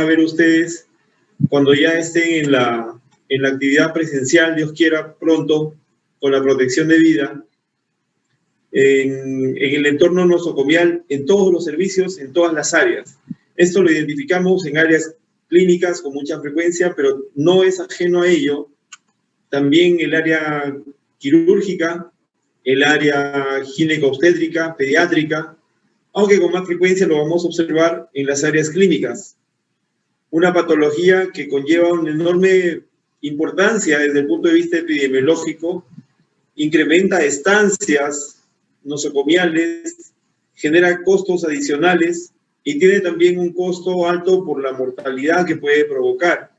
a ver ustedes cuando ya estén en la actividad presencial, Dios quiera, pronto, con la protección de vida, en el entorno nosocomial, en todos los servicios, en todas las áreas. Esto lo identificamos en áreas clínicas con mucha frecuencia, pero no es ajeno a ello. También el área quirúrgica, el área gineco-obstétrica, pediátrica, aunque con más frecuencia lo vamos a observar en las áreas clínicas. Una patología que conlleva una enorme importancia desde el punto de vista epidemiológico, incrementa estancias nosocomiales, genera costos adicionales y tiene también un costo alto por la mortalidad que puede provocar.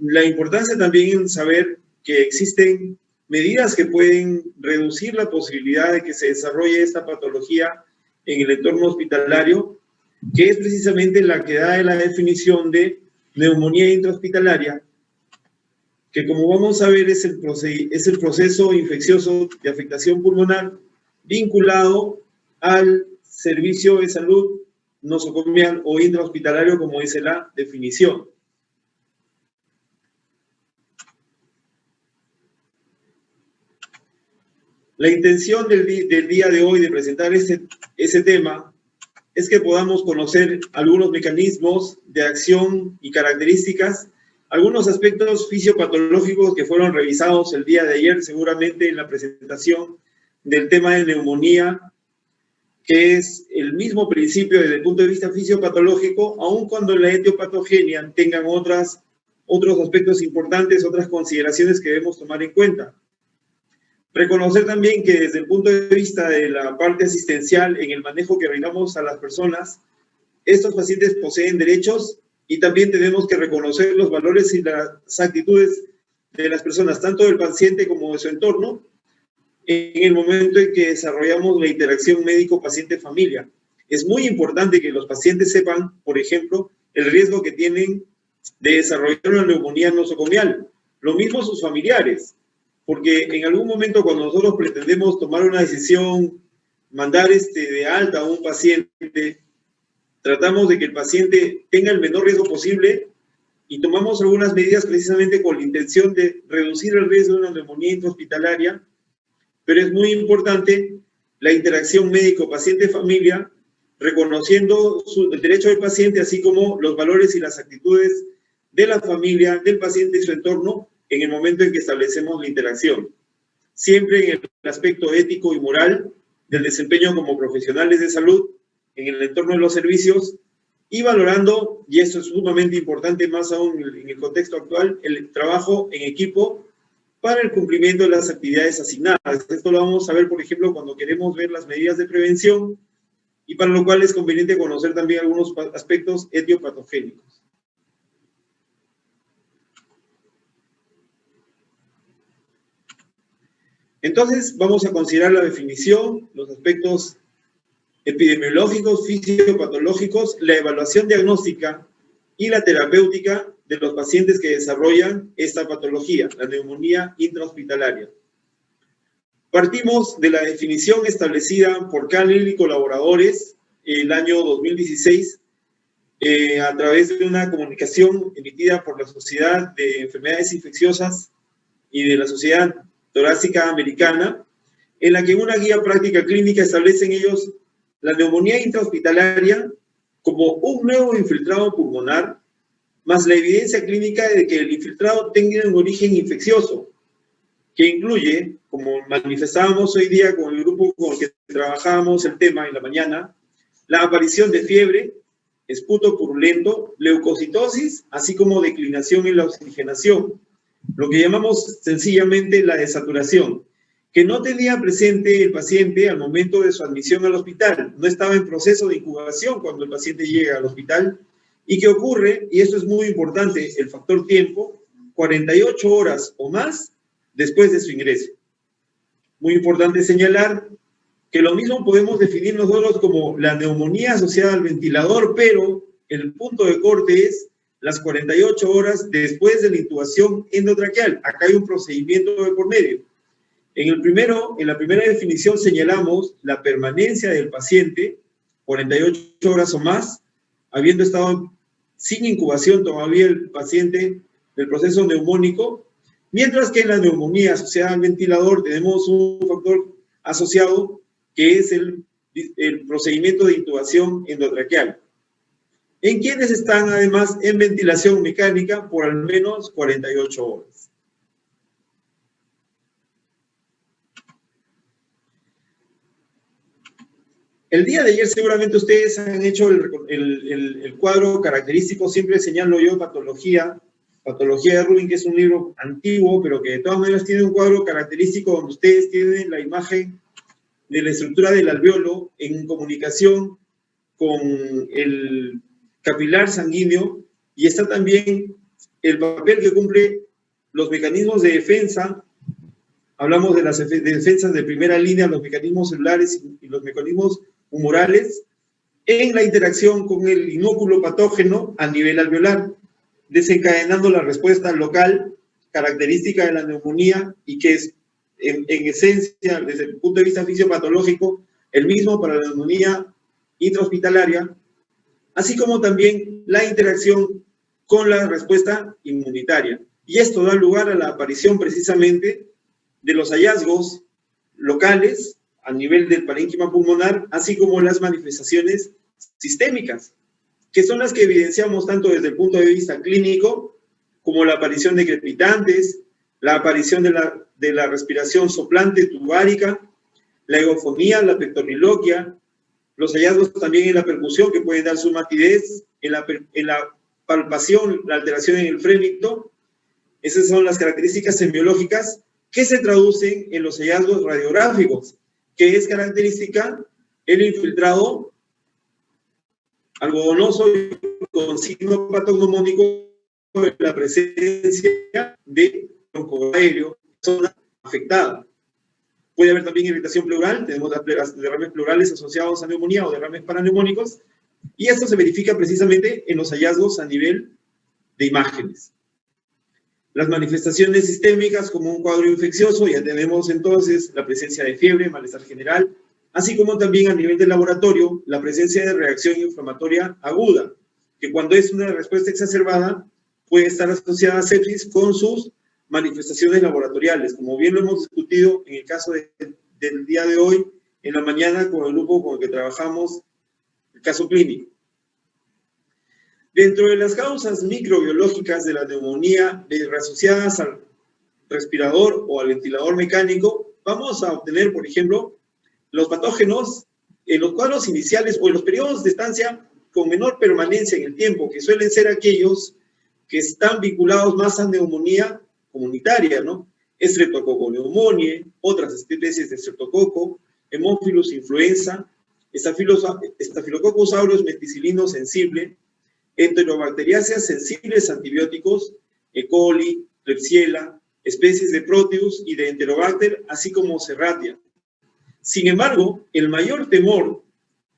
La importancia también en saber que existen medidas que pueden reducir la posibilidad de que se desarrolle esta patología en el entorno hospitalario, que es precisamente la que da la definición de neumonía intrahospitalaria, que como vamos a ver es el proceso infeccioso de afectación pulmonar vinculado al servicio de salud nosocomial o intrahospitalario, como dice la definición. La intención del día de hoy de presentar ese tema es que podamos conocer algunos mecanismos de acción y características, algunos aspectos fisiopatológicos que fueron revisados el día de ayer, seguramente en la presentación del tema de neumonía, que es el mismo principio desde el punto de vista fisiopatológico, aun cuando la etiopatogenia tengan otros aspectos importantes, otras consideraciones que debemos tomar en cuenta. Reconocer también que desde el punto de vista de la parte asistencial, en el manejo que brindamos a las personas, estos pacientes poseen derechos y también tenemos que reconocer los valores y las actitudes de las personas, tanto del paciente como de su entorno, en el momento en que desarrollamos la interacción médico-paciente-familia. Es muy importante que los pacientes sepan, por ejemplo, el riesgo que tienen de desarrollar una neumonía nosocomial. Lo mismo sus familiares. Porque en algún momento cuando nosotros pretendemos tomar una decisión, mandar de alta a un paciente, tratamos de que el paciente tenga el menor riesgo posible y tomamos algunas medidas precisamente con la intención de reducir el riesgo de una neumonía intrahospitalaria, pero es muy importante la interacción médico-paciente-familia, reconociendo el derecho del paciente, así como los valores y las actitudes de la familia, del paciente y su entorno, en el momento en que establecemos la interacción. Siempre en el aspecto ético y moral del desempeño como profesionales de salud, en el entorno de los servicios, y valorando, y esto es sumamente importante más aún en el contexto actual, el trabajo en equipo para el cumplimiento de las actividades asignadas. Esto lo vamos a ver, por ejemplo, cuando queremos ver las medidas de prevención, y para lo cual es conveniente conocer también algunos aspectos etiopatogénicos. Entonces, vamos a considerar la definición, los aspectos epidemiológicos, fisiopatológicos, la evaluación diagnóstica y la terapéutica de los pacientes que desarrollan esta patología, la neumonía intrahospitalaria. Partimos de la definición establecida por Cannell y colaboradores el año 2016 a través de una comunicación emitida por la Sociedad de Enfermedades Infecciosas y de la Sociedad Torácica Americana, en la que en una guía práctica clínica establecen ellos la neumonía intrahospitalaria como un nuevo infiltrado pulmonar, más la evidencia clínica de que el infiltrado tenga un origen infeccioso, que incluye, como manifestábamos hoy día con el grupo con el que trabajábamos el tema en la mañana, la aparición de fiebre, esputo purulento, leucocitosis, así como declinación en la oxigenación, lo que llamamos sencillamente la desaturación, que no tenía presente el paciente al momento de su admisión al hospital, no estaba en proceso de incubación cuando el paciente llega al hospital, y que ocurre, y esto es muy importante, el factor tiempo, 48 horas o más después de su ingreso. Muy importante señalar que lo mismo podemos definir nosotros como la neumonía asociada al ventilador, pero el punto de corte es las 48 horas después de la intubación endotraqueal. Acá hay un procedimiento de por medio. En la primera definición señalamos la permanencia del paciente, 48 horas o más, habiendo estado sin incubación todavía el paciente del proceso neumónico, mientras que en la neumonía asociada al ventilador tenemos un factor asociado que es el procedimiento de intubación endotraqueal, en quienes están además en ventilación mecánica por al menos 48 horas. El día de ayer seguramente ustedes han hecho el cuadro característico, siempre señalo yo Patología de Rubin, que es un libro antiguo, pero que de todas maneras tiene un cuadro característico donde ustedes tienen la imagen de la estructura del alveolo en comunicación con el capilar sanguíneo, y está también el papel que cumple los mecanismos de defensa. Hablamos de las defensas de primera línea, los mecanismos celulares y los mecanismos humorales en la interacción con el inóculo patógeno a nivel alveolar, desencadenando la respuesta local característica de la neumonía y que es, en esencia, desde el punto de vista fisiopatológico, el mismo para la neumonía intrahospitalaria, así como también la interacción con la respuesta inmunitaria. Y esto da lugar a la aparición precisamente de los hallazgos locales a nivel del parénquima pulmonar, así como las manifestaciones sistémicas, que son las que evidenciamos tanto desde el punto de vista clínico, como la aparición de crepitantes, la aparición de la respiración soplante tubárica, la egofonía, la pectoriloquia, los hallazgos también en la percusión que pueden dar su matidez, en la palpación, la alteración en el frémito. Esas son las características semiológicas que se traducen en los hallazgos radiográficos, que es característica el infiltrado algodonoso con signo patognomónico de la presencia de bronco aéreo, zona afectada. Puede haber también irritación pleural, tenemos derrames pleurales asociados a neumonía o derrames paraneumónicos, y esto se verifica precisamente en los hallazgos a nivel de imágenes. Las manifestaciones sistémicas como un cuadro infeccioso, ya tenemos entonces la presencia de fiebre, malestar general, así como también a nivel de laboratorio la presencia de reacción inflamatoria aguda, que cuando es una respuesta exacerbada puede estar asociada a sepsis con sus manifestaciones laboratoriales, como bien lo hemos discutido en el caso del día de hoy, en la mañana con el grupo con el que trabajamos, el caso clínico. Dentro de las causas microbiológicas de la neumonía asociadas al respirador o al ventilador mecánico, vamos a obtener, por ejemplo, los patógenos en los cuadros iniciales o en los periodos de estancia con menor permanencia en el tiempo, que suelen ser aquellos que están vinculados más a neumonía comunitaria, ¿no? Streptococcus pneumoniae, otras especies de Streptococcus, Haemophilus influenza, Staphylococcus aureus meticilino sensible, enterobacteriáceas sensibles a antibióticos, E. coli, Klebsiella, especies de Proteus y de Enterobacter, así como Serratia. Sin embargo, el mayor temor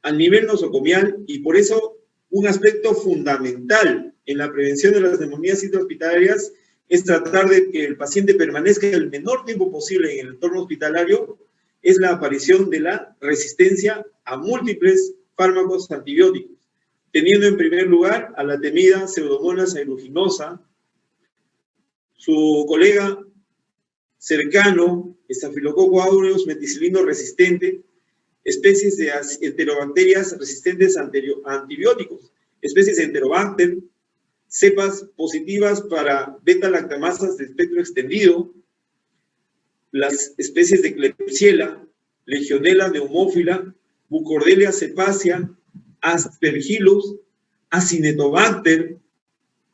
a nivel nosocomial, y por eso un aspecto fundamental en la prevención de las neumonías intrahospitalarias, es tratar de que el paciente permanezca el menor tiempo posible en el entorno hospitalario, es la aparición de la resistencia a múltiples fármacos antibióticos, teniendo en primer lugar a la temida Pseudomonas aeruginosa, su colega cercano, Staphylococcus aureus meticilino resistente, especies de enterobacterias resistentes a antibióticos, especies de Enterobacter, cepas positivas para beta-lactamasas de espectro extendido, las especies de Klebsiella, Legionella pneumófila, Bucordelia cepacia, Aspergillus, Acinetobacter,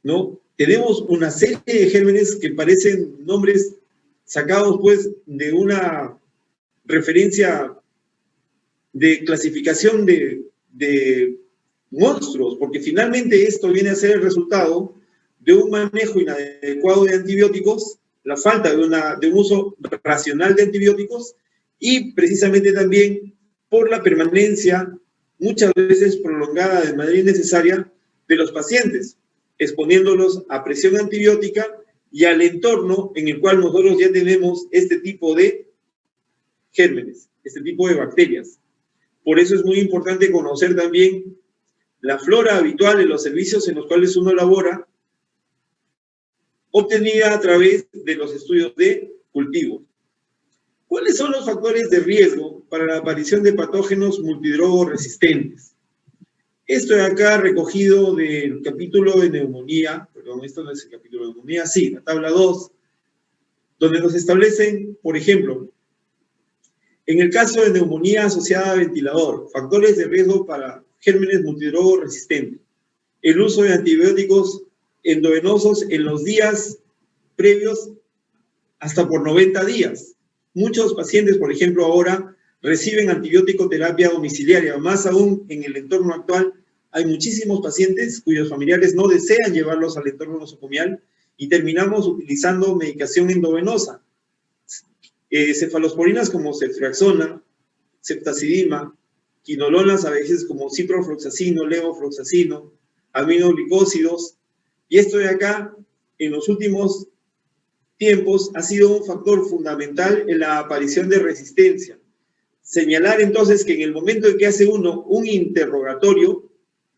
¿no? Tenemos una serie de gérmenes que parecen nombres sacados, pues, de una referencia de clasificación de monstruos, porque finalmente esto viene a ser el resultado de un manejo inadecuado de antibióticos, la falta de un uso racional de antibióticos, y precisamente también por la permanencia muchas veces prolongada de manera innecesaria de los pacientes, exponiéndolos a presión antibiótica y al entorno en el cual nosotros ya tenemos este tipo de gérmenes, este tipo de bacterias. Por eso es muy importante conocer también la flora habitual en los servicios en los cuales uno labora, obtenida a través de los estudios de cultivo. ¿Cuáles son los factores de riesgo para la aparición de patógenos multidrogo-resistentes? Esto de acá recogido del capítulo de neumonía, perdón, esto no es el capítulo de neumonía, sí, la tabla 2, donde nos establecen, por ejemplo, en el caso de neumonía asociada a ventilador, factores de riesgo para gérmenes multidrogo resistentes, el uso de antibióticos endovenosos en los días previos hasta por 90 días. Muchos pacientes, por ejemplo, ahora reciben antibiótico terapia domiciliaria, más aún en el entorno actual, hay muchísimos pacientes cuyos familiares no desean llevarlos al entorno nosocomial y terminamos utilizando medicación endovenosa. Cefalosporinas como ceftriaxona, ceftazidima, quinolonas a veces como ciprofloxacino, levofloxacino, aminoglicósidos, y esto de acá, en los últimos tiempos, ha sido un factor fundamental en la aparición de resistencia. Señalar entonces que en el momento en que hace uno un interrogatorio,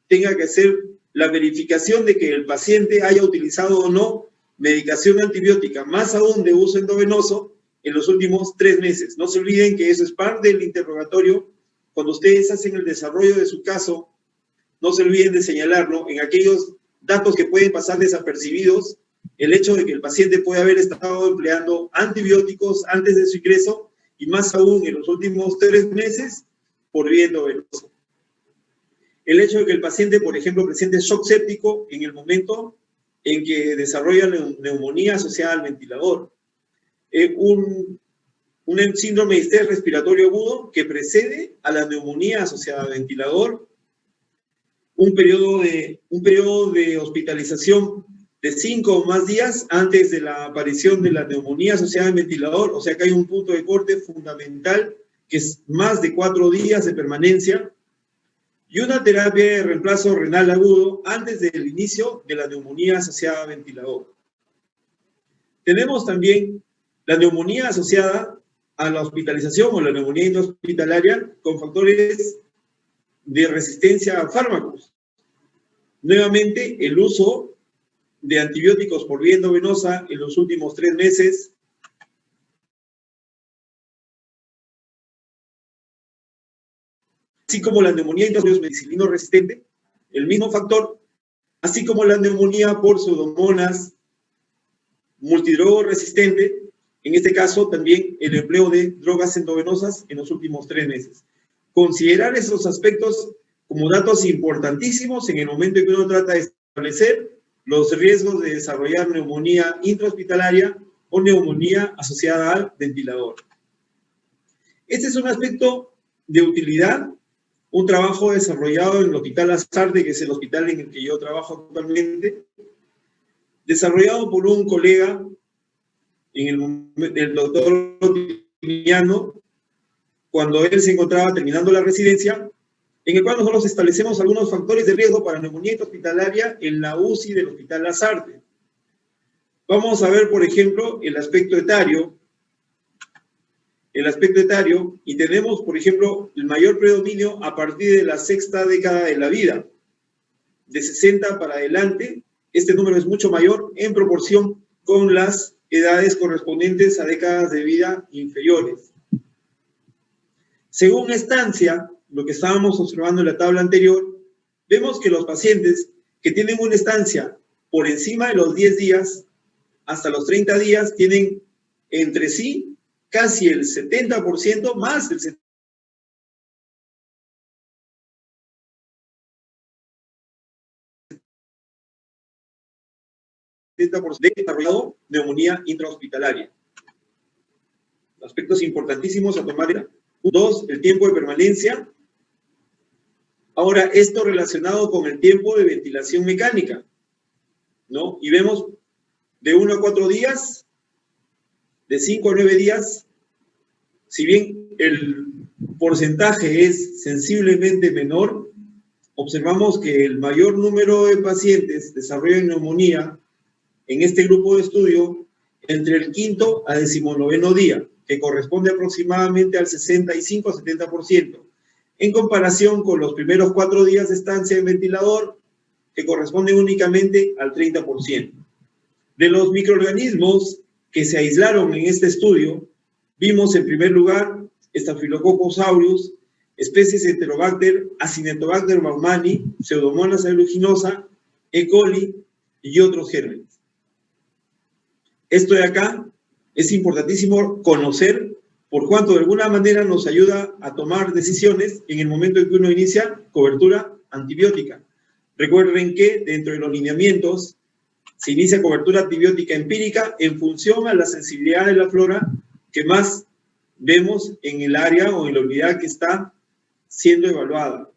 tenga que hacer la verificación de que el paciente haya utilizado o no medicación antibiótica, más aún de uso endovenoso, en los últimos 3 meses. No se olviden que eso es parte del interrogatorio. Cuando ustedes hacen el desarrollo de su caso, no se olviden de señalarlo en aquellos datos que pueden pasar desapercibidos, el hecho de que el paciente puede haber estado empleando antibióticos antes de su ingreso y más aún en los últimos 3 meses por vía endovenosa. El hecho de que el paciente, por ejemplo, presente shock séptico en el momento en que desarrolla neumonía asociada al ventilador. Un síndrome de estrés respiratorio agudo que precede a la neumonía asociada al ventilador. Un periodo de hospitalización de 5 o más días antes de la aparición de la neumonía asociada al ventilador. O sea que hay un punto de corte fundamental que es más de 4 días de permanencia. Y una terapia de reemplazo renal agudo antes del inicio de la neumonía asociada a ventilador. Tenemos también la neumonía asociada a la hospitalización o la neumonía intrahospitalaria con factores de resistencia a fármacos. Nuevamente, el uso de antibióticos por vía endovenosa en los últimos 3 meses, así como la neumonía intrahospitalaria resistente, el mismo factor, así como la neumonía por pseudomonas multidrogo resistente, en este caso también el empleo de drogas endovenosas en los últimos 3 meses. Considerar esos aspectos como datos importantísimos en el momento en que uno trata de establecer los riesgos de desarrollar neumonía intrahospitalaria o neumonía asociada al ventilador. Este es un aspecto de utilidad, un trabajo desarrollado en el Hospital Lasarte, que es el hospital en el que yo trabajo actualmente, desarrollado por un colega, el doctor Timiano, cuando él se encontraba terminando la residencia, en el cual nosotros establecemos algunos factores de riesgo para neumonía intrahospitalaria en la UCI del Hospital Lasarte. Vamos a ver, por ejemplo, el aspecto etario, y tenemos, por ejemplo, el mayor predominio a partir de la 6ª década de la vida. De 60 para adelante, este número es mucho mayor en proporción con las edades correspondientes a décadas de vida inferiores. Según estancia, lo que estábamos observando en la tabla anterior, vemos que los pacientes que tienen una estancia por encima de los 10 días hasta los 30 días tienen entre sí casi el 70% más del 70% de desarrollado neumonía intrahospitalaria. Aspectos importantísimos a tomar. 2, el tiempo de permanencia. Ahora, esto relacionado con el tiempo de ventilación mecánica, ¿no? Y vemos de 1 a 4 días, de 5 a 9 días, si bien el porcentaje es sensiblemente menor, observamos que el mayor número de pacientes desarrollan neumonía en este grupo de estudio entre el 5º a 19º día, que corresponde aproximadamente al 65 a 70%. en comparación con los primeros 4 días de estancia en ventilador, que corresponden únicamente al 30%. De los microorganismos que se aislaron en este estudio, vimos en primer lugar Staphylococcus aureus, especies Enterobacter, Acinetobacter baumannii, Pseudomonas aeruginosa, E. coli y otros gérmenes. Esto de acá es importantísimo conocer por cuanto de alguna manera nos ayuda a tomar decisiones en el momento en que uno inicia cobertura antibiótica. Recuerden que dentro de los lineamientos se inicia cobertura antibiótica empírica en función a la sensibilidad de la flora que más vemos en el área o en la unidad que está siendo evaluada.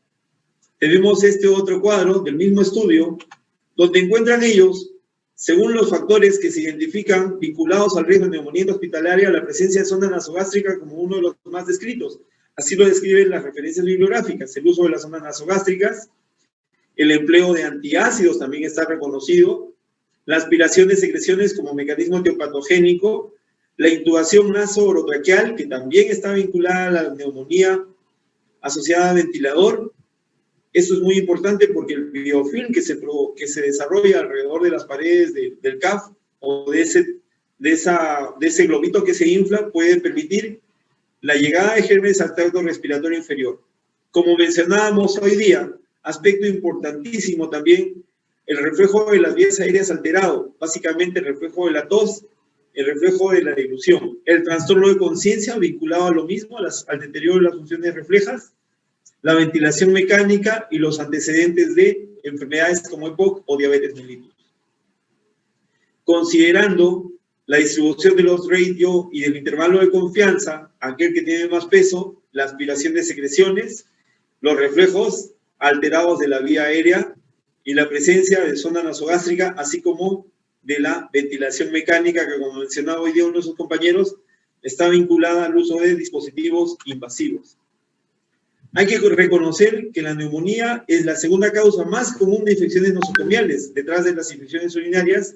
Tenemos este otro cuadro del mismo estudio, donde encuentran ellos, según los factores que se identifican vinculados al riesgo de neumonía hospitalaria, la presencia de sonda nasogástrica como uno de los más descritos. Así lo describen las referencias bibliográficas, el uso de las sondas nasogástricas, el empleo de antiácidos también está reconocido, la aspiración de secreciones como mecanismo etiopatogénico, la intubación naso-orotraqueal, que también está vinculada a la neumonía asociada a ventilador. Esto es muy importante porque el biofilm que se desarrolla alrededor de las paredes del CAF o de ese globito que se infla puede permitir la llegada de gérmenes al tracto respiratorio inferior. Como mencionábamos hoy día, aspecto importantísimo también, el reflejo de las vías aéreas alterado, básicamente el reflejo de la tos, el reflejo de la dilución, el trastorno de conciencia vinculado a lo mismo, al deterioro de las funciones reflejas, la ventilación mecánica y los antecedentes de enfermedades como EPOC o diabetes mellitus. Considerando la distribución de los ratios y del intervalo de confianza, aquel que tiene más peso, la aspiración de secreciones, los reflejos alterados de la vía aérea y la presencia de sonda nasogástrica, así como de la ventilación mecánica, que como mencionaba hoy día uno de sus compañeros, está vinculada al uso de dispositivos invasivos. Hay que reconocer que la neumonía es la segunda causa más común de infecciones nosocomiales, detrás de las infecciones urinarias,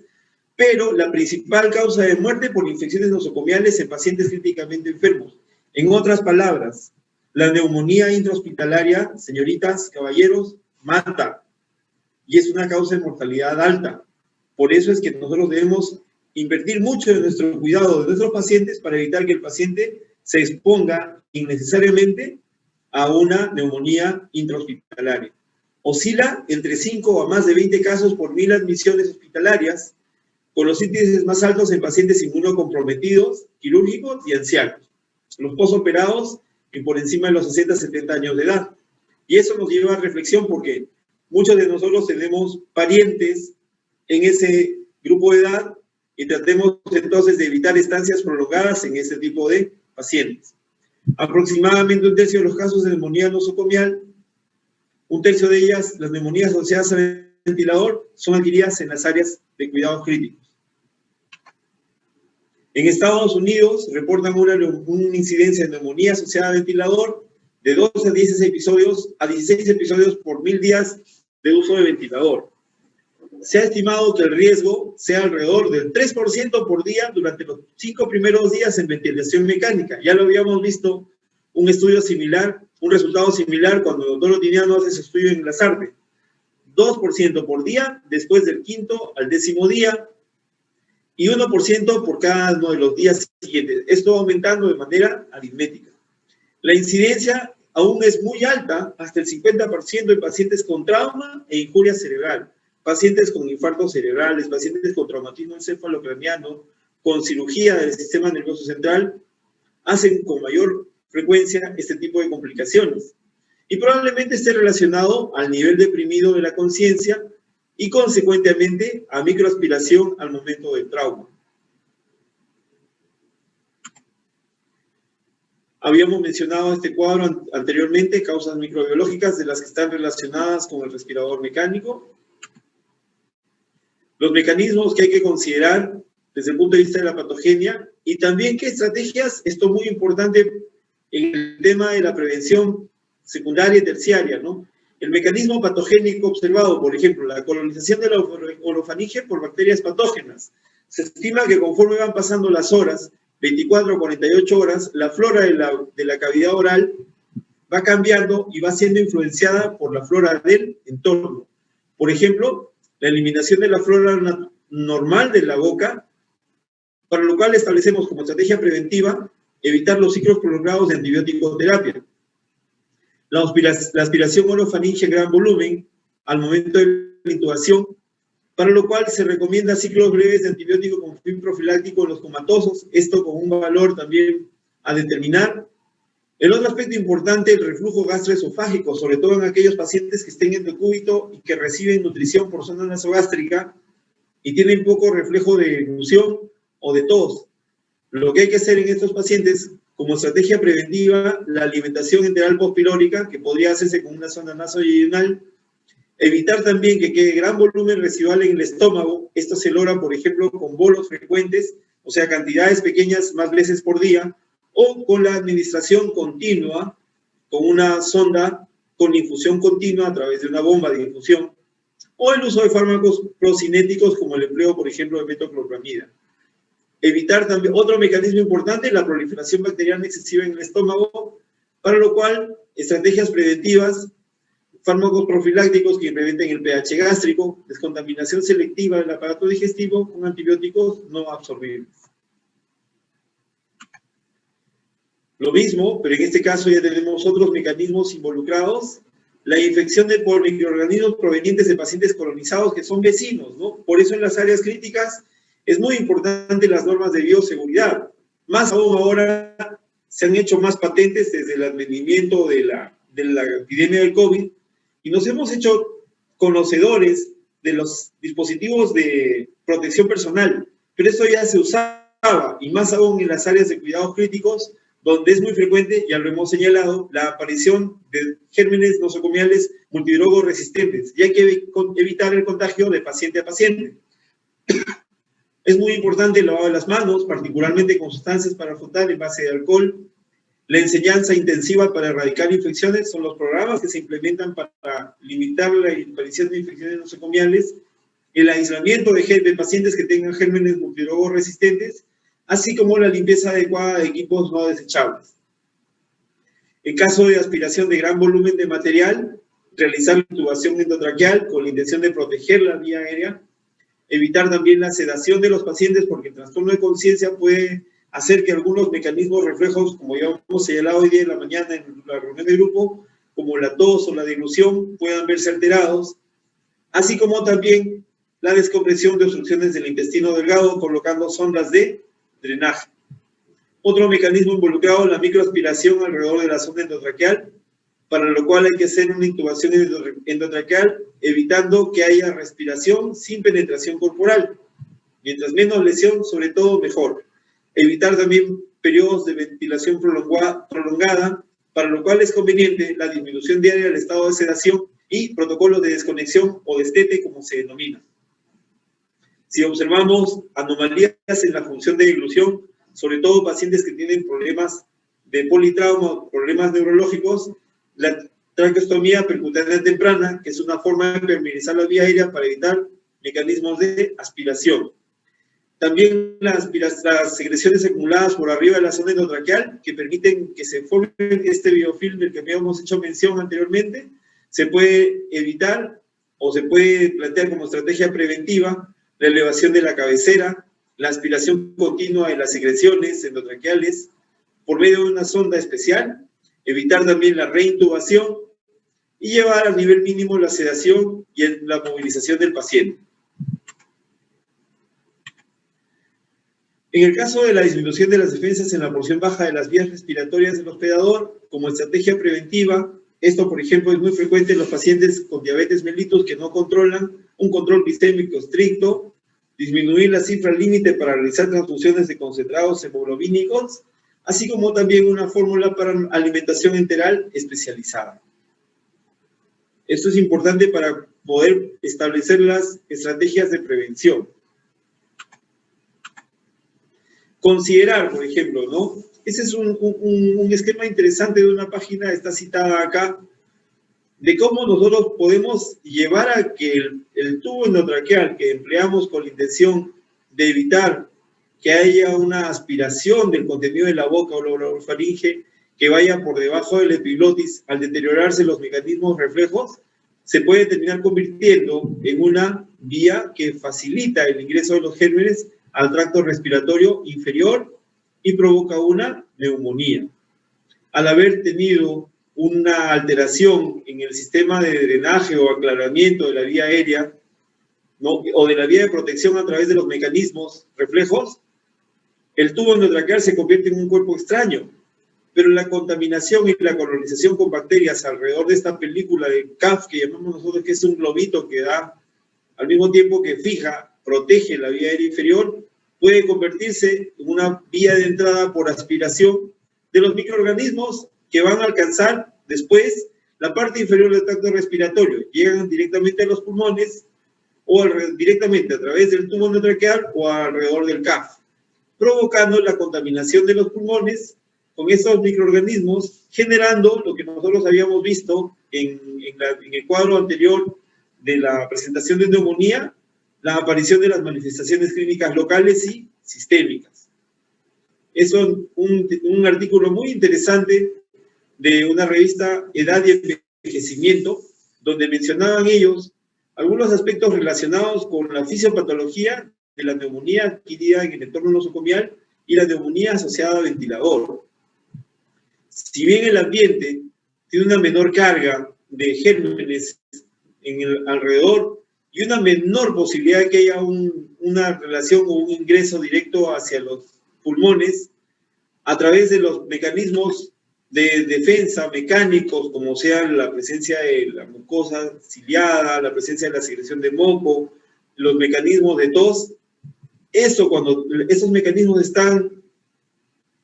pero la principal causa de muerte por infecciones nosocomiales en pacientes críticamente enfermos. En otras palabras, la neumonía intrahospitalaria, señoritas, caballeros, mata y es una causa de mortalidad alta. Por eso es que nosotros debemos invertir mucho en nuestro cuidado de nuestros pacientes para evitar que el paciente se exponga innecesariamente a una neumonía intrahospitalaria. Oscila entre 5 a más de 20 casos por 1000 admisiones hospitalarias, con los índices más altos en pacientes inmunocomprometidos, quirúrgicos y ancianos. Los posoperados y por encima de los 60-70 años de edad. Y eso nos lleva a reflexión porque muchos de nosotros tenemos parientes en ese grupo de edad y tratemos entonces de evitar estancias prolongadas en ese tipo de pacientes. Aproximadamente un tercio de los casos de neumonía nosocomial, un tercio de ellas, las neumonías asociadas al ventilador, son adquiridas en las áreas de cuidados críticos. En Estados Unidos reportan una incidencia de neumonía asociada a ventilador de 12 a 16 episodios por 1000 días de uso de ventilador. Se ha estimado que el riesgo sea alrededor del 3% por día durante los 5 primeros días en ventilación mecánica. Ya lo habíamos visto, un estudio similar, un resultado similar cuando el doctor Otiniano hace su estudio en Lazarte. 2% por día después del 5º al 10º día y 1% por cada uno de los días siguientes. Esto aumentando de manera aritmética. La incidencia aún es muy alta, hasta el 50% en pacientes con trauma e injuria cerebral, pacientes con infartos cerebrales, pacientes con traumatismo encefalocraniano, con cirugía del sistema nervioso central, hacen con mayor frecuencia este tipo de complicaciones. Y probablemente esté relacionado al nivel deprimido de la conciencia y consecuentemente a microaspiración al momento del trauma. Habíamos mencionado este cuadro anteriormente, causas microbiológicas de las que están relacionadas con el respirador mecánico. Los mecanismos que hay que considerar desde el punto de vista de la patogenia y también qué estrategias, esto es muy importante en el tema de la prevención secundaria y terciaria, ¿no? El mecanismo patogénico observado, por ejemplo, la colonización de la orofaringe por bacterias patógenas. Se estima que conforme van pasando las horas, 24 a 48 horas, la flora de la cavidad oral va cambiando y va siendo influenciada por la flora del entorno. Por ejemplo, la eliminación de la flora normal de la boca, para lo cual establecemos como estrategia preventiva evitar los ciclos prolongados de antibiótico-terapia. La aspiración orofaringe en gran volumen al momento de la intubación, para lo cual se recomienda ciclos breves de antibiótico con fin profiláctico en los comatosos, esto con un valor también a determinar. El otro aspecto importante, el reflujo gastroesofágico, sobre todo en aquellos pacientes que estén en decúbito y que reciben nutrición por zona nasogástrica y tienen poco reflejo de eglución o de tos. Lo que hay que hacer en estos pacientes, como estrategia preventiva, la alimentación enteral postpilórica, que podría hacerse con una sonda nasoduodenal, evitar también que quede gran volumen residual en el estómago. Esto se logra, por ejemplo, con bolos frecuentes, o sea, cantidades pequeñas más veces por día, o con la administración continua, con una sonda con infusión continua a través de una bomba de infusión, o el uso de fármacos procinéticos como el empleo, por ejemplo, de metoclopramida. Evitar también, otro mecanismo importante, la proliferación bacteriana excesiva en el estómago, para lo cual estrategias preventivas, fármacos profilácticos que preventen el pH gástrico, descontaminación selectiva del aparato digestivo con antibióticos no absorbibles. Lo mismo, pero en este caso ya tenemos otros mecanismos involucrados, la infección por microorganismos provenientes de pacientes colonizados que son vecinos, ¿no? Por eso en las áreas críticas es muy importante las normas de bioseguridad. Más aún ahora se han hecho más patentes desde el advenimiento de la epidemia del COVID y nos hemos hecho conocedores de los dispositivos de protección personal, pero eso ya se usaba y más aún en las áreas de cuidados críticos, donde es muy frecuente, ya lo hemos señalado, la aparición de gérmenes nosocomiales multidrogos resistentes, y hay que evitar el contagio de paciente a paciente. Es muy importante el lavado de las manos, particularmente con sustancias para frotar en base de alcohol. La enseñanza intensiva para erradicar infecciones son los programas que se implementan para limitar la aparición de infecciones nosocomiales, el aislamiento de pacientes que tengan gérmenes multidrogos resistentes, así como la limpieza adecuada de equipos no desechables. En caso de aspiración de gran volumen de material, realizar la intubación endotraqueal con la intención de proteger la vía aérea, evitar también la sedación de los pacientes porque el trastorno de conciencia puede hacer que algunos mecanismos reflejos, como ya hemos señalado hoy día en la mañana en la reunión de grupo, como la tos o la dilución, puedan verse alterados, así como también la descompresión de obstrucciones del intestino delgado colocando sondas de drenaje. Otro mecanismo involucrado, la microaspiración alrededor de la sonda endotraqueal, para lo cual hay que hacer una intubación endotraqueal, evitando que haya respiración sin penetración corporal. Mientras menos lesión, sobre todo, mejor. Evitar también periodos de ventilación prolongada, para lo cual es conveniente la disminución diaria del estado de sedación y protocolos de desconexión o destete, como se denomina. Si observamos anomalías en la función de deglución, sobre todo pacientes que tienen problemas de politrauma, problemas neurológicos, la traqueostomía percutánea temprana, que es una forma de permeabilizar la vía aérea para evitar mecanismos de aspiración. También las secreciones acumuladas por arriba de la zona endotraqueal, que permiten que se forme este biofilm del que habíamos hecho mención anteriormente, se puede evitar o se puede plantear como estrategia preventiva la elevación de la cabecera, la aspiración continua de las secreciones endotraqueales por medio de una sonda especial, evitar también la reintubación y llevar al nivel mínimo la sedación y la movilización del paciente. En el caso de la disminución de las defensas en la porción baja de las vías respiratorias del hospedador, como estrategia preventiva, esto, por ejemplo, es muy frecuente en los pacientes con diabetes mellitus que no controlan un control glicémico estricto, disminuir la cifra límite para realizar transfusiones de concentrados hemoglobínicos, así como también una fórmula para alimentación enteral especializada. Esto es importante para poder establecer las estrategias de prevención. Considerar, por ejemplo, ¿no? Ese es un esquema interesante de una página, está citada acá, de cómo nosotros podemos llevar a que el tubo endotraqueal que empleamos con la intención de evitar que haya una aspiración del contenido de la boca o la orofaringe, que vaya por debajo del epiglotis al deteriorarse los mecanismos reflejos, se puede terminar convirtiendo en una vía que facilita el ingreso de los gérmenes al tracto respiratorio inferior y provoca una neumonía. Al haber tenido una alteración en el sistema de drenaje o aclaramiento de la vía aérea, ¿no?, o de la vía de protección a través de los mecanismos reflejos, el tubo endotraqueal se convierte en un cuerpo extraño, pero la contaminación y la colonización con bacterias alrededor de esta película de CAF, que llamamos nosotros, que es un globito que da, al mismo tiempo que fija, protege la vía aérea inferior, puede convertirse en una vía de entrada por aspiración de los microorganismos que van a alcanzar después la parte inferior del tracto respiratorio. Llegan directamente a los pulmones o directamente a través del tubo endotraqueal o alrededor del CAF, provocando la contaminación de los pulmones con estos microorganismos, generando lo que nosotros habíamos visto en el cuadro anterior de la presentación de neumonía, la aparición de las manifestaciones clínicas locales y sistémicas. Es un artículo muy interesante de una revista Edad y Envejecimiento, donde mencionaban ellos algunos aspectos relacionados con la fisiopatología de la neumonía adquirida en el entorno nosocomial y la neumonía asociada a ventilador. Si bien el ambiente tiene una menor carga de gérmenes en el alrededor y una menor posibilidad de que haya una relación o un ingreso directo hacia los pulmones, a través de los mecanismos de defensa mecánicos, como sean la presencia de la mucosa ciliada, la presencia de la secreción de moco, los mecanismos de tos, cuando esos mecanismos están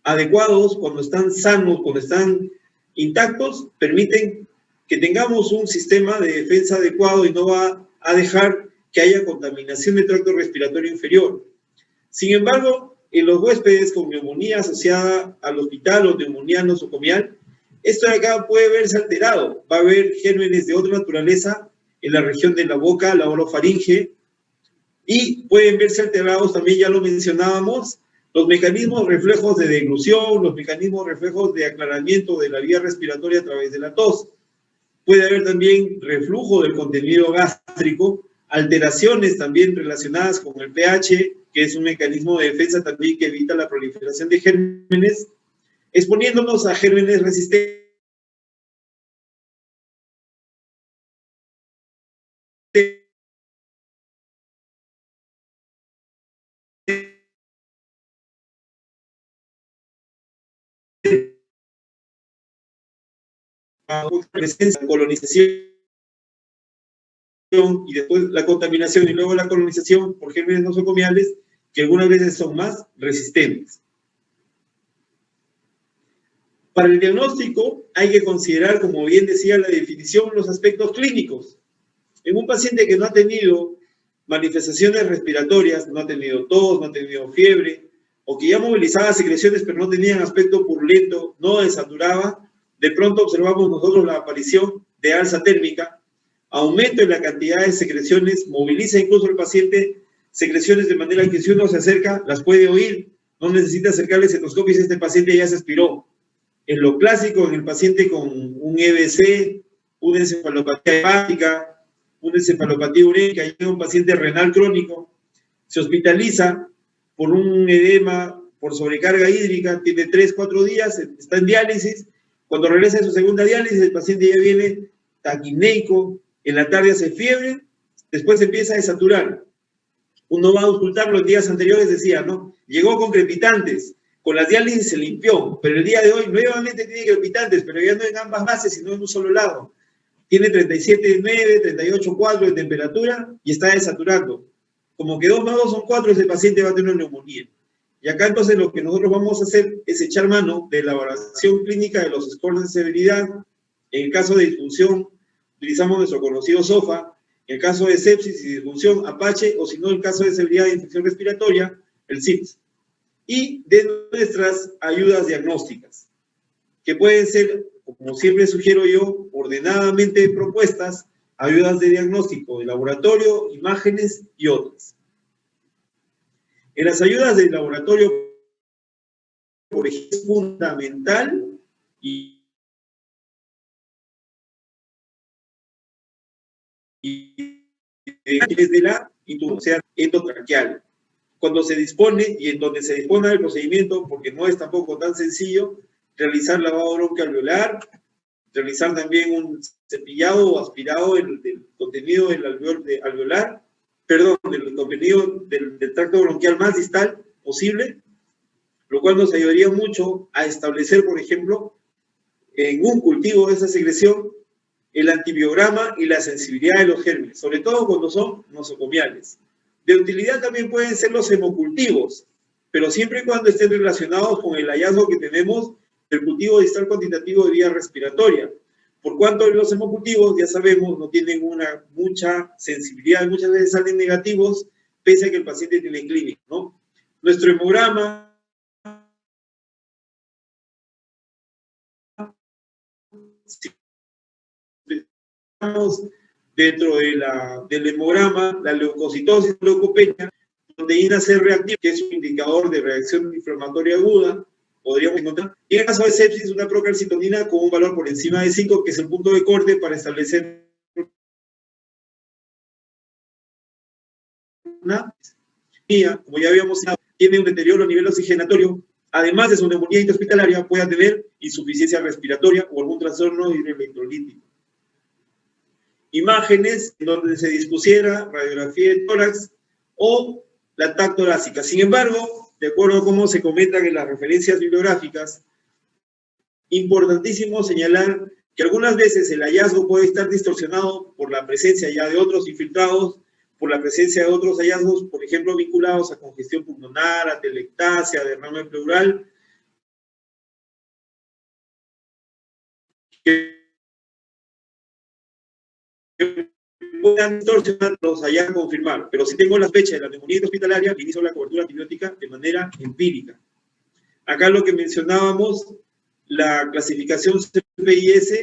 adecuados, cuando están sanos, cuando están intactos, permiten que tengamos un sistema de defensa adecuado y no va a dejar que haya contaminación del tracto respiratorio inferior. Sin embargo, en los huéspedes con neumonía asociada al hospital o neumonía nosocomial, esto de acá puede verse alterado. Va a haber gérmenes de otra naturaleza en la región de la boca, la orofaringe, y pueden verse alterados también, ya lo mencionábamos, los mecanismos reflejos de deglución, los mecanismos reflejos de aclaramiento de la vía respiratoria a través de la tos. Puede haber también reflujo del contenido gástrico, alteraciones también relacionadas con el pH, que es un mecanismo de defensa también que evita la proliferación de gérmenes, exponiéndonos a gérmenes resistentes presencia, colonización y después la contaminación y luego la colonización por gérmenes nosocomiales que algunas veces son más resistentes. Para el diagnóstico hay que considerar, como bien decía la definición, los aspectos clínicos. En un paciente que no ha tenido manifestaciones respiratorias, no ha tenido tos, no ha tenido fiebre, o que ya movilizaba secreciones pero no tenían aspecto purulento, no desaturaba, de pronto observamos nosotros la aparición de alza térmica, aumento en la cantidad de secreciones, moviliza incluso al paciente secreciones de manera que si uno se acerca, las puede oír, no necesita acercarle el estetoscopio y este paciente ya se expiró. En lo clásico, en el paciente con un EBC, una encefalopatía hepática, una encefalopatía urémica, y un paciente renal crónico, se hospitaliza por un edema, por sobrecarga hídrica, tiene 3-4 días, está en diálisis. Cuando regresa de su segunda diálisis, el paciente ya viene taquineico, en la tarde hace fiebre, después empieza a desaturar. Uno va a auscultarlo en días anteriores, decía, ¿no? Llegó con crepitantes, con las diálisis se limpió, pero el día de hoy nuevamente tiene crepitantes, pero ya no en ambas bases, sino en un solo lado. Tiene 37,9, 38,4 de temperatura y está desaturando. Como que 2 más 2 son 4, ese paciente va a tener una neumonía. Y acá entonces lo que nosotros vamos a hacer es echar mano de la evaluación clínica de los scores de severidad. En el caso de disfunción, utilizamos nuestro conocido SOFA. En el caso de sepsis y disfunción, Apache, o si no, en el caso de severidad de infección respiratoria, el SIPS. Y de nuestras ayudas diagnósticas, que pueden ser, como siempre sugiero yo, ordenadamente propuestas, ayudas de diagnóstico de laboratorio, imágenes y otras. En las ayudas de laboratorio, por ejemplo, es fundamental y desde la intubación endotraqueal. Cuando se dispone y en donde se dispone del procedimiento, porque no es tampoco tan sencillo, realizar lavado broncoalveolar, realizar también un cepillado o aspirado del contenido del alveolar, del contenido del tracto bronquial más distal posible, lo cual nos ayudaría mucho a establecer, por ejemplo, en un cultivo de esa secreción, el antibiograma y la sensibilidad de los gérmenes, sobre todo cuando son nosocomiales. De utilidad también pueden ser los hemocultivos, pero siempre y cuando estén relacionados con el hallazgo que tenemos del cultivo distal cuantitativo de vía respiratoria. Por cuanto los hemocultivos, ya sabemos, no tienen mucha sensibilidad, muchas veces salen negativos, pese a que el paciente tiene clínica, ¿no? Nuestro hemograma dentro del hemograma, la leucocitosis, leucopenia, proteína C reactiva, que es un indicador de reacción inflamatoria aguda, podríamos encontrar. Y en el caso de sepsis, una procalcitonina con un valor por encima de 5, que es el punto de corte para establecer una neumonía, como ya habíamos dicho, tiene un deterioro a nivel oxigenatorio, además de su neumonía intrahospitalaria, puede tener insuficiencia respiratoria o algún trastorno hidroelectrolítico. Imágenes en donde se dispusiera radiografía de tórax o la TAC torácica. Sin embargo, de acuerdo a cómo se comentan en las referencias bibliográficas, importantísimo señalar que algunas veces el hallazgo puede estar distorsionado por la presencia ya de otros infiltrados, por la presencia de otros hallazgos, por ejemplo, vinculados a congestión pulmonar, a telectasia, derrame pleural, que puedan distorsionarlos allá a confirmar, pero si tengo la fecha de la neumonía hospitalaria, inicio la cobertura antibiótica de manera empírica. Acá lo que mencionábamos, la clasificación CPIS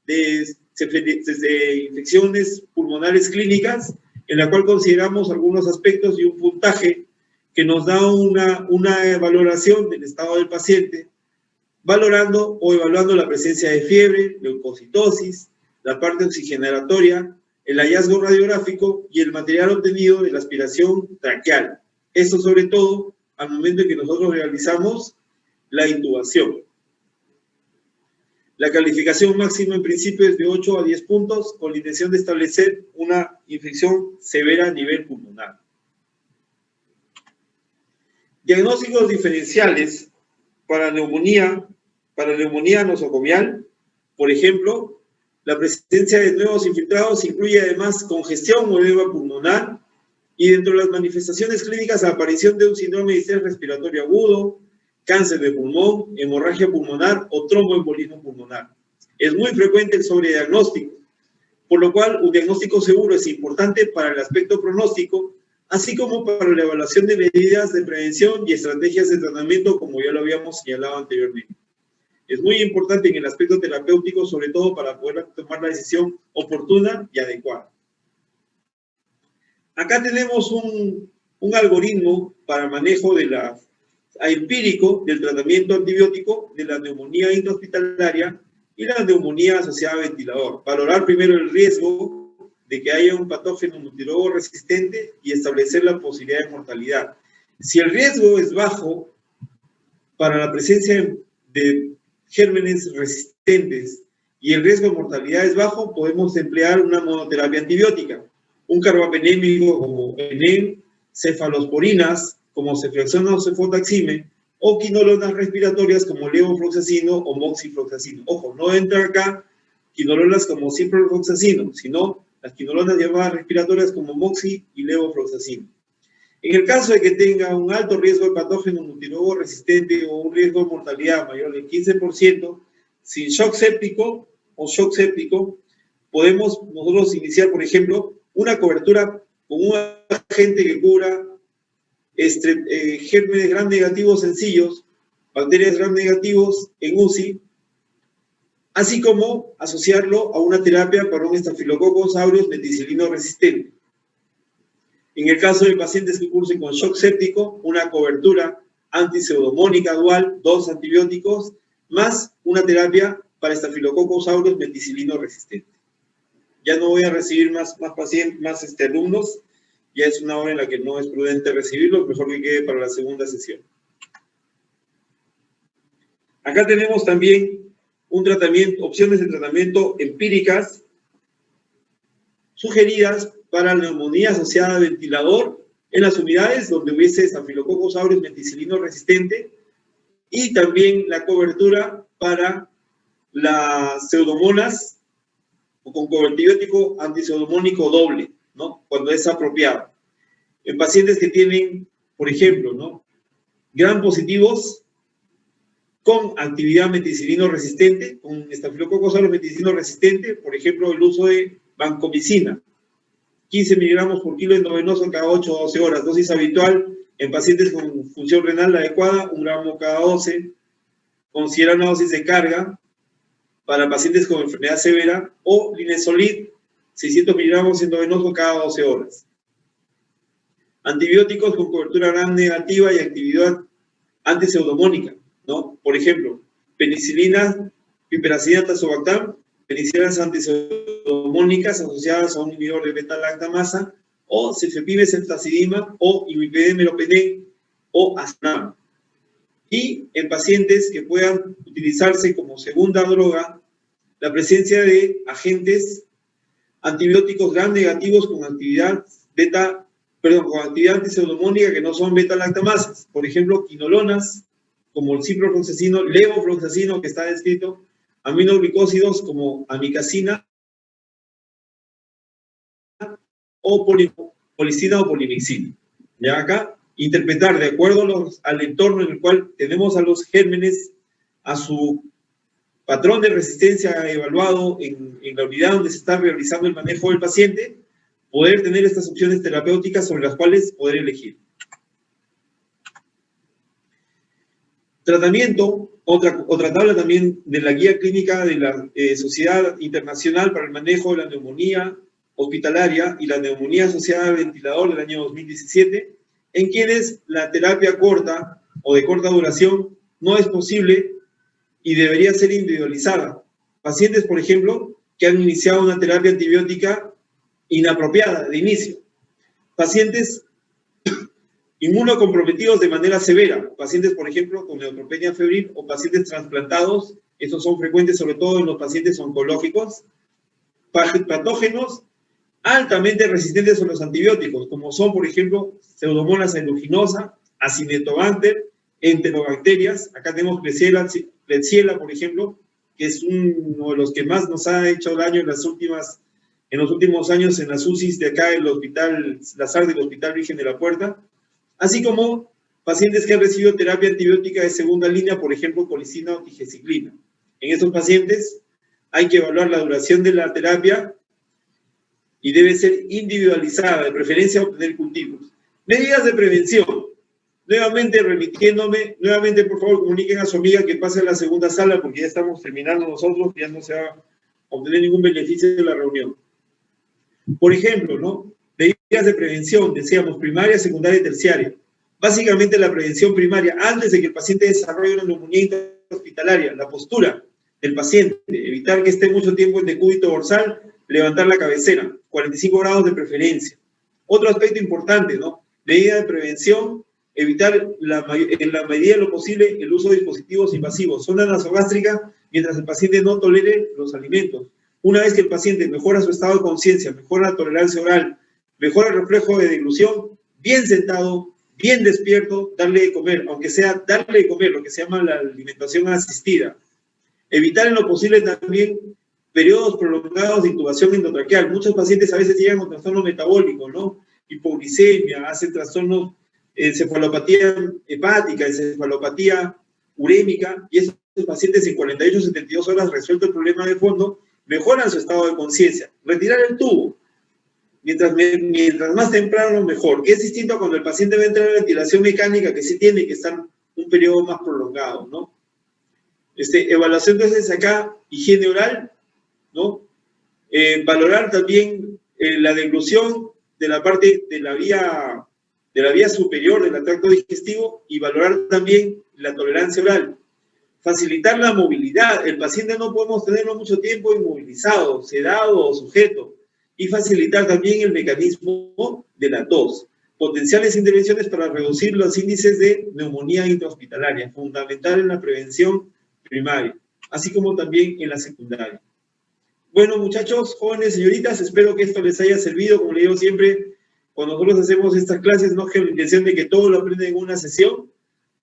de infecciones pulmonares clínicas, en la cual consideramos algunos aspectos y un puntaje que nos da una valoración del estado del paciente, valorando o evaluando la presencia de fiebre, leucocitosis, la parte oxigenatoria, el hallazgo radiográfico y el material obtenido de la aspiración traqueal. Esto sobre todo al momento en que nosotros realizamos la intubación. La calificación máxima en principio es de 8 a 10 puntos con la intención de establecer una infección severa a nivel pulmonar. Diagnósticos diferenciales para neumonía nosocomial, por ejemplo, la presencia de nuevos infiltrados incluye además congestión o edema pulmonar y dentro de las manifestaciones clínicas la aparición de un síndrome de estrés respiratorio agudo, cáncer de pulmón, hemorragia pulmonar o tromboembolismo pulmonar. Es muy frecuente el sobrediagnóstico, por lo cual un diagnóstico seguro es importante para el aspecto pronóstico, así como para la evaluación de medidas de prevención y estrategias de tratamiento, como ya lo habíamos señalado anteriormente. Es muy importante en el aspecto terapéutico, sobre todo para poder tomar la decisión oportuna y adecuada. Acá tenemos un algoritmo para manejo empírico del tratamiento antibiótico de la neumonía intrahospitalaria y la neumonía asociada a ventilador. Valorar primero el riesgo de que haya un patógeno multirogo resistente y establecer la posibilidad de mortalidad. Si el riesgo es bajo para la presencia de gérmenes resistentes y el riesgo de mortalidad es bajo, podemos emplear una monoterapia antibiótica, un carbapenémico como ENEM, cefalosporinas como ceftriaxona o cefotaxime, o quinolonas respiratorias como levofloxacino o moxifloxacino. Ojo, no entra acá quinolonas como ciprofloxacino, sino las quinolonas llamadas respiratorias como moxi y levofloxacino. En el caso de que tenga un alto riesgo de patógeno multirogo resistente o un riesgo de mortalidad mayor del 15%, sin shock séptico o shock séptico, podemos nosotros iniciar, por ejemplo, una cobertura con un agente que cubra gérmenes gram negativos sencillos, bacterias gram negativos en UCI, así como asociarlo a una terapia para un Staphylococcus aureus meticilino resistente. En el caso de pacientes que cursen con shock séptico, una cobertura antipseudomónica dual, 2 antibióticos más una terapia para Staphylococcus aureus meticilino resistente. Ya no voy a recibir más pacientes, más alumnos, ya es una hora en la que no es prudente recibirlos, mejor que quede para la segunda sesión. Acá tenemos también un tratamiento, opciones de tratamiento empíricas sugeridas para la neumonía asociada a ventilador en las unidades donde hubiese Staphylococcus aureus meticilino resistente, y también la cobertura para las pseudomonas o con coantibiótico antipseudomónico doble, ¿no? Cuando es apropiado. En pacientes que tienen, por ejemplo, ¿no?, gram positivos con actividad meticilino resistente, con Staphylococcus aureus meticilino resistente, por ejemplo, el uso de vancomicina, 15 miligramos por kilo endovenoso cada 8 o 12 horas, dosis habitual en pacientes con función renal adecuada, 1 gramo cada 12, considera una dosis de carga para pacientes con enfermedad severa, o linezolid, 600 miligramos endovenoso cada 12 horas. Antibióticos con cobertura gram negativa y actividad antipseudomónica, ¿no? Por ejemplo, penicilina, piperacillina, tazobactam, penicilinas antipseudomónicas asociadas a un inhibidor de beta-lactamasa, o cefepime, ceftazidima, o imipidem, meropenem, o asnam. Y en pacientes que puedan utilizarse como segunda droga, la presencia de agentes antibióticos gram negativos con actividad antipseudomónica que no son beta-lactamasas. Por ejemplo, quinolonas, como el ciprofloxacino, levofloxacino, que está descrito, aminoglicósidos como amicacina, o policina o polimixina. Ya acá, interpretar de acuerdo al entorno en el cual tenemos a los gérmenes, a su patrón de resistencia evaluado en la unidad donde se está realizando el manejo del paciente, poder tener estas opciones terapéuticas sobre las cuales poder elegir. Tratamiento, otra tabla también de la guía clínica de la Sociedad Internacional para el Manejo de la Neumonía Hospitalaria y la Neumonía Asociada al Ventilador del año 2017, en quienes la terapia corta o de corta duración no es posible y debería ser individualizada. Pacientes, por ejemplo, que han iniciado una terapia antibiótica inapropiada de inicio. Pacientes inmunocomprometidos de manera severa. Pacientes, por ejemplo, con neutropenia febril o pacientes trasplantados. Estos son frecuentes sobre todo en los pacientes oncológicos. Patógenos altamente resistentes a los antibióticos, como son, por ejemplo, Pseudomonas aeruginosa, Acinetobacter, enterobacterias. Acá tenemos Klebsiella, por ejemplo, que es uno de los que más nos ha hecho daño en los últimos años en las UCIs de acá del Hospital Lazar del Hospital Virgen de la Puerta, así como pacientes que han recibido terapia antibiótica de segunda línea, por ejemplo, colicina o tigecyclina. En estos pacientes hay que evaluar la duración de la terapia y debe ser individualizada, de preferencia obtener cultivos. Medidas de prevención. Nuevamente remitiéndome, por favor comuniquen a su amiga que pase a la segunda sala porque ya estamos terminando nosotros, ya no se va a obtener ningún beneficio de la reunión. Por ejemplo, ¿no?, medidas de prevención, decíamos, primaria, secundaria y terciaria. Básicamente la prevención primaria, antes de que el paciente desarrolle una neumonía hospitalaria, la postura del paciente, evitar que esté mucho tiempo en decúbito dorsal, levantar la cabecera, 45 grados de preferencia. Otro aspecto importante, ¿no?, medida de prevención, evitar en la medida de lo posible el uso de dispositivos invasivos, sonda nasogástrica, mientras el paciente no tolere los alimentos. Una vez que el paciente mejora su estado de conciencia, mejora la tolerancia oral, mejora el reflejo de deglución, bien sentado, bien despierto, darle de comer, aunque sea darle de comer, lo que se llama la alimentación asistida. Evitar en lo posible también periodos prolongados de intubación endotraqueal. Muchos pacientes a veces llegan con trastorno metabólico, ¿no?, hipoglicemia, hacen trastornos, encefalopatía hepática, encefalopatía urémica, y esos pacientes en 48-72 horas resuelto el problema de fondo, mejoran su estado de conciencia. Retirar el tubo, mientras más temprano mejor, que es distinto a cuando el paciente va a entrar en ventilación mecánica, que sí tiene que estar un periodo más prolongado, ¿no? Evaluación entonces acá, higiene oral, ¿no? Valorar también la deglución de la parte de la vía superior del tracto digestivo y valorar también la tolerancia oral. Facilitar la movilidad. El paciente no podemos tenerlo mucho tiempo inmovilizado, sedado o sujeto. Y facilitar también el mecanismo de la tos. Potenciales intervenciones para reducir los índices de neumonía intrahospitalaria, fundamental en la prevención primaria, así como también en la secundaria. Bueno, muchachos, jóvenes, señoritas, espero que esto les haya servido. Como le digo siempre, cuando nosotros hacemos estas clases, no es que la intención de que todo lo aprendan en una sesión,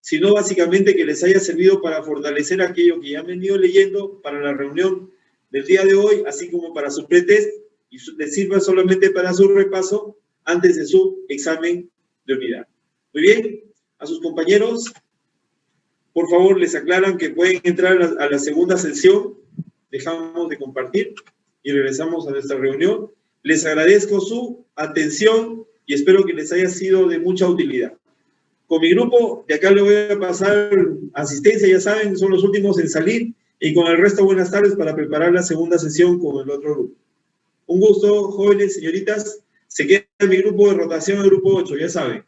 sino básicamente que les haya servido para fortalecer aquello que ya han venido leyendo para la reunión del día de hoy, así como para su pretest, y les sirva solamente para su repaso antes de su examen de unidad. Muy bien, a sus compañeros, por favor, les aclaran que pueden entrar a la segunda sesión. Dejamos de compartir y regresamos a nuestra reunión. Les agradezco su atención y espero que les haya sido de mucha utilidad. Con mi grupo, de acá le voy a pasar asistencia, ya saben, son los últimos en salir, y con el resto, buenas tardes para preparar la segunda sesión con el otro grupo. Un gusto, jóvenes, señoritas. Se queda mi grupo de rotación, el grupo 8, ya saben.